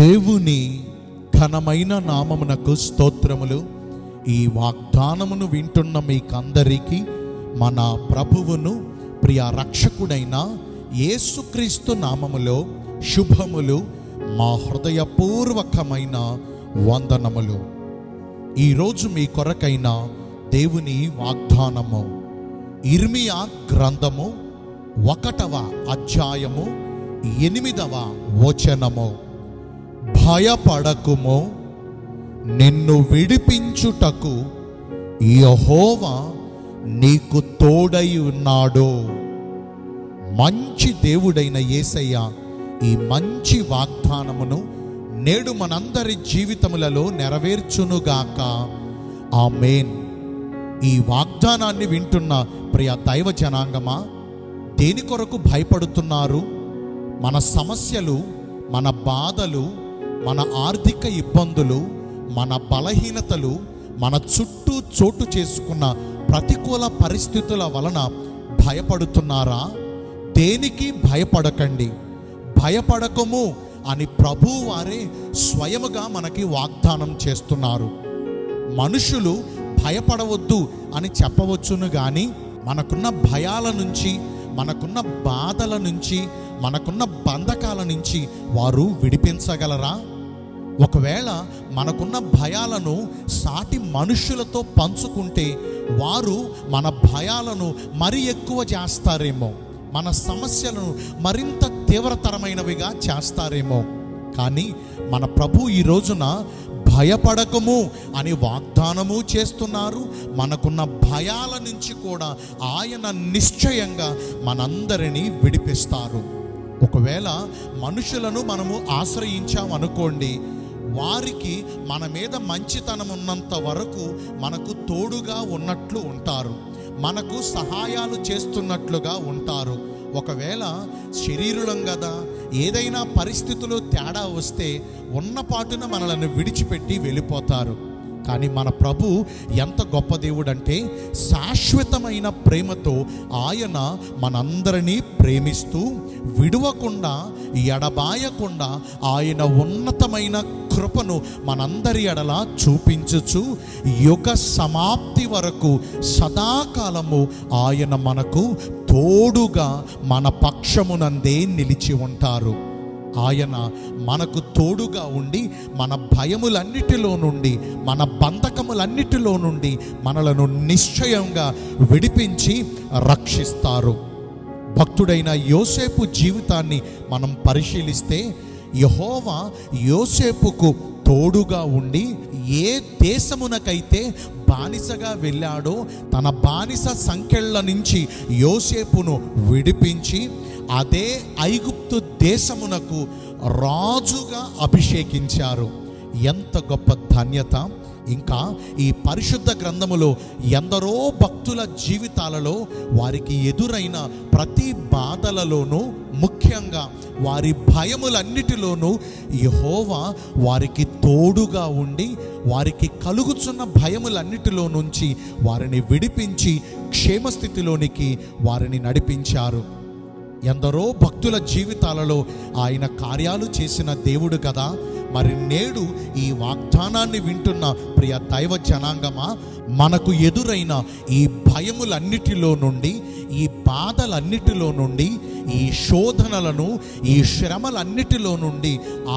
దేవుని ఘనమైన నామమునకు స్తోత్రములు. ఈ వాగ్దానమును వింటున్న మీకందరికీ మన ప్రభువును ప్రియ రక్షకుడైన యేసుక్రీస్తు నామములో శుభములు, మా హృదయపూర్వకమైన వందనములు. ఈరోజు మీ కొరకైన దేవుని వాగ్దానము ఇర్మియా గ్రంథము 1వ అధ్యాయము 8వ వచనము. భయపడకుము, నిన్ను విడిపించుటకు యెహోవా నీకు తోడై ఉన్నాడు. మంచి దేవుడైన యేసయ్య ఈ మంచి వాగ్దానమును నేడు మనందరి జీవితములలో నెరవేర్చునుగాక. ఆమేన్. ఈ వాగ్దానాన్ని వింటున్న ప్రియ దైవ జనాంగమా, దేని కొరకు భయపడుతున్నారు? మన సమస్యలు, మన బాధలు, మన ఆర్థిక ఇబ్బందులు, మన బలహీనతలు, మన చుట్టూ చోటు చేసుకున్న ప్రతికూల పరిస్థితుల వలన భయపడుతున్నారా? దేనికి భయపడకండి. భయపడకము అని ప్రభువు వారే స్వయముగా మనకి వాగ్దానం చేస్తున్నారు. మనుషులు భయపడవద్దు అని చెప్పవచ్చును, కానీ మనకున్న భయాల నుంచి, మనకున్న బాధల నుంచి, మనకున్న బంధకాల నుంచి వారు విడిపించగలరా? ఒకవేళ మనకున్న భయాలను సాటి మనుషులతో పంచుకుంటే వారు మన భయాలను మరి ఎక్కువ చేస్తారేమో, మన సమస్యలను మరింత తీవ్రతరమైనవిగా చేస్తారేమో. కానీ మన ప్రభు ఈ రోజున భయపడకము అని వాగ్దానము చేస్తున్నారు. మనకున్న భయాల నుంచి కూడా ఆయన నిశ్చయంగా మనందరినీ విడిపిస్తారు. ఒకవేళ మనుషులను మనము ఆశ్రయించామనుకోండి, వారికి మన మీద మంచితనం ఉన్నంత వరకు మనకు తోడుగా ఉన్నట్లు ఉంటారు, మనకు సహాయాలు చేస్తున్నట్లుగా ఉంటారు. ఒకవేళ శరీరులం కదా, ఏదైనా పరిస్థితులు తేడా వస్తే ఉన్నపాటున మనలను విడిచిపెట్టి వెళ్ళిపోతారు. కానీ మన ప్రభు ఎంత గొప్ప దేవుడంటే, శాశ్వతమైన ప్రేమతో ఆయన మనందరినీ ప్రేమిస్తూ విడువకుండా, ఎడబాయకుండా ఆయన ఉన్నతమైన కృపను మనందరి ఎడల చూపించుచు యుగ సమాప్తి వరకు సదాకాలము ఆయన మనకు తోడుగా మన పక్షమునందే నిలిచి ఉంటారు. ఆయన మనకు తోడుగా ఉండి మన భయములన్నిటిలో నుండి, మన బంధకములన్నిటిలో నుండి మనలను నిశ్చయంగా విడిపించి రక్షిస్తారు. భక్తుడైన యోసేపు జీవితాన్ని మనం పరిశీలిస్తే, యెహోవా యోసేపుకు తోడుగా ఉండి ఏ దేశమునకైతే బానిసగా వెళ్ళాడో తన బానిస సంకెళ్ళ నుంచి యోసేపును విడిపించి అదే ఐగుప్తు దేశమునకు రాజుగా అభిషేకించారు. ఎంత గొప్ప ధన్యత! ఇంకా ఈ పరిశుద్ధ గ్రంథములో ఎందరో భక్తుల జీవితాలలో వారికి ఎదురైన ప్రతి బాధలలోనూ, ముఖ్యంగా వారి భయములన్నిటిలోనూ యెహోవా వారికి తోడుగా ఉండి వారికి కలుగుచున్న భయములన్నిటిలో నుంచి వారిని విడిపించి క్షేమస్థితిలోనికి వారిని నడిపించారు. ఎందరో భక్తుల జీవితాలలో ఆయన కార్యాలు చేసిన దేవుడు కదా. మరి నేడు ఈ వాగ్దానాన్ని వింటున్న ప్రియ దైవ జనాంగమా, మనకు ఎదురైన ఈ భయములన్నిటిలో నుండి, ఈ బాధలన్నిటిలో నుండి, ఈ శోధనలను, ఈ శ్రమలన్నిటిలో నుండి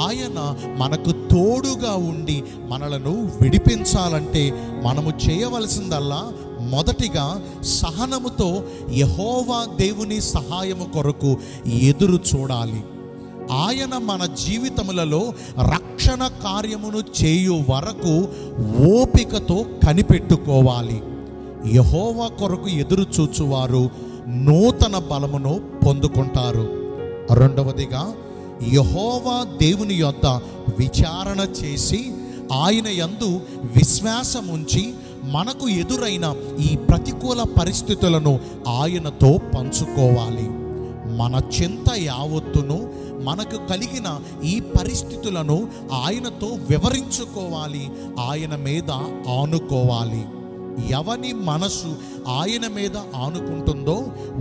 ఆయన మనకు తోడుగా ఉండి మనలను విడిపించాలంటే మనము చేయవలసిందల్లా మొదటిగా సహనముతో యెహోవా దేవుని సహాయము కొరకు ఎదురు చూడాలి. ఆయన మన జీవితములలో రక్షణ కార్యమును చేయు వరకు ఓపికతో కనిపెట్టుకోవాలి. యెహోవా కొరకు ఎదురు చూచువారు నూతన బలమును పొందుకుంటారు. రెండవదిగా, యెహోవా దేవుని యొద్ద విచారణ చేసి ఆయన యందు విశ్వాసం ఉంచి మనకు ఎదురైన ఈ ప్రతికూల పరిస్థితులను ఆయనతో పంచుకోవాలి. మన చింత యావత్తును, మనకు కలిగిన ఈ పరిస్థితులను ఆయనతో వివరించుకోవాలి, ఆయన మీద ఆనుకోవాలి. ఎవని మనసు ఆయన మీద ఆనుకుంటుందో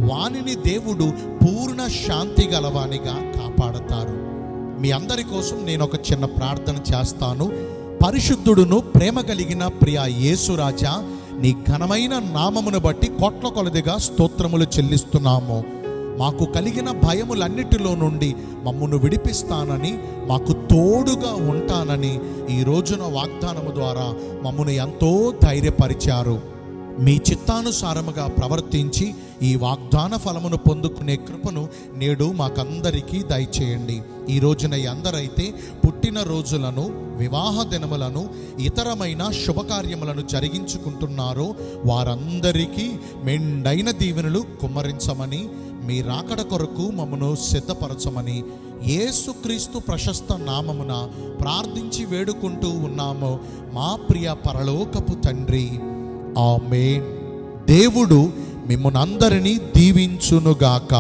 వానిని దేవుడు పూర్ణ శాంతి గలవానిగా కాపాడతారు. మీ అందరి కోసం నేను ఒక చిన్న ప్రార్థన చేస్తాను. పరిశుద్ధుడును ప్రేమ కలిగిన ప్రియ యేసురాజా, నీ ఘనమైన నామమును బట్టి కోట్ల కొలదిగా స్తోత్రములు చెల్లిస్తున్నాము. మాకు కలిగిన భయములన్నిటిలో నుండి మమ్మను విడిపిస్తానని, మాకు తోడుగా ఉంటానని ఈ రోజున వాగ్దానము ద్వారా మమ్మను ఎంతో ధైర్యపరిచారు. మీ చిత్తానుసారముగా ప్రవర్తించి ఈ వాగ్దాన ఫలమును పొందుకునే కృపను నేడు మాకందరికీ దయచేయండి. ఈ రోజున అందరైతే పుట్టిన రోజులను, వివాహ దినములను, ఇతరమైన శుభకార్యములను జరిగించుకుంటున్నారో వారందరికీ మెండైన దీవెనలు కుమ్మరించమని, మీ రాకడ కొరకు మమ్మను సిద్ధపరచమని యేసుక్రీస్తు ప్రశస్త నామమున ప్రార్థించి వేడుకుంటూ ఉన్నాము మా ప్రియ పరలోకపు తండ్రి. ఆమేన్. దేవుడు మిమ్మునందరినీ దీవించునుగాక.